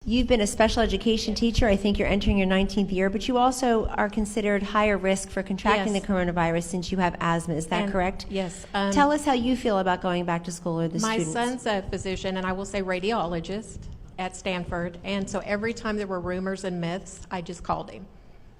You've been a special education teacher. I think you're entering your 19th year, but you also are considered higher risk for contracting Yes. the coronavirus since you have asthma. Is that correct? Yes. Tell us how you feel about going back to school, or the My students. son's a physician, and I will say radiologist at Stanford. And so every time there were rumors and myths, I just called him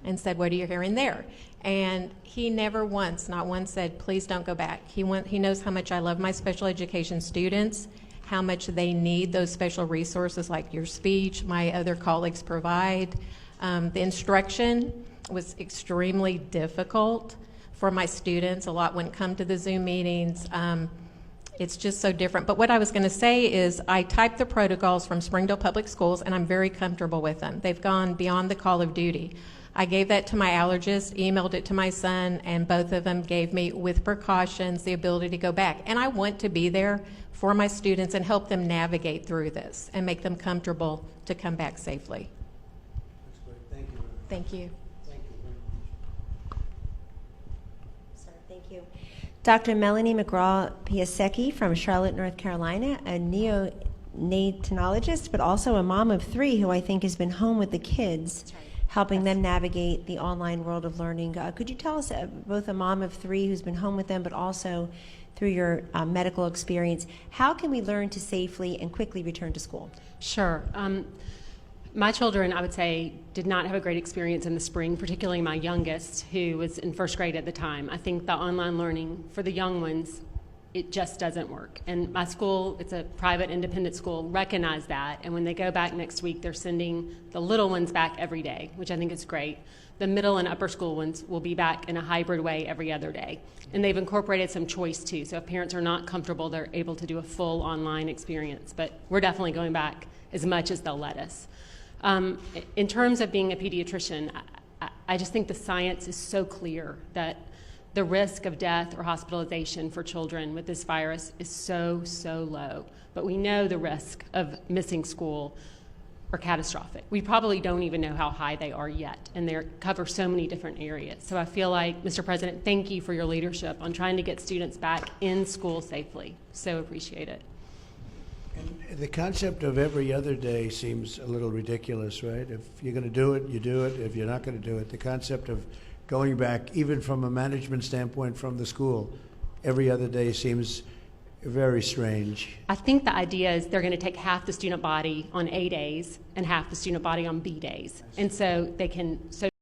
and said, what are you hearing there? And he never once, not once, said, please don't go back. He knows how much I love my special education students, how much they need those special resources like your speech, my other colleagues provide. The instruction was extremely difficult for my students. A lot wouldn't come to the Zoom meetings. It's just so different. But what I was going to say is I typed the protocols from Springdale Public Schools, and I'm very comfortable with them. They've gone beyond the call of duty. I gave that to my allergist, emailed it to my son, and both of them gave me, with precautions, the ability to go back. And I want to be there for my students and help them navigate through this and make them comfortable to come back safely. That's great. Thank you. Thank you. Thank you very much. Sir, thank you. Dr. Melanie McGraw-Piasecki from Charlotte, North Carolina, a neonatologist, but also a mom of 3 who I think has been home with the kids, helping them navigate the online world of learning. Could you tell us, both a mom of 3 who's been home with them, but also through your medical experience, how can we learn to safely and quickly return to school? Sure. My children, I would say, did not have a great experience in the spring, particularly my youngest, who was in first grade at the time. I think the online learning for the young ones, it just doesn't work. And my school, it's a private independent school, recognized that. And when they go back next week, they're sending the little ones back every day, which I think is great. The middle and upper school ones will be back in a hybrid way every other day. And they've incorporated some choice too. So if parents are not comfortable, they're able to do a full online experience. But we're definitely going back as much as they'll let us. In terms of being a pediatrician, I just think the science is so clear that the risk of death or hospitalization for children with this virus is so, so low. But we know the risk of missing school are catastrophic. We probably don't even know how high they are yet, and they cover so many different areas. So I feel like, Mr. President, thank you for your leadership on trying to get students back in school safely. So appreciate it. And the concept of every other day seems a little ridiculous, right? If you're going to do it, you do it. If you're not going to do it, the concept of going back, even from a management standpoint from the school, every other day seems very strange. I think the idea is they're going to take half the student body on A days and half the student body on B days. And so they can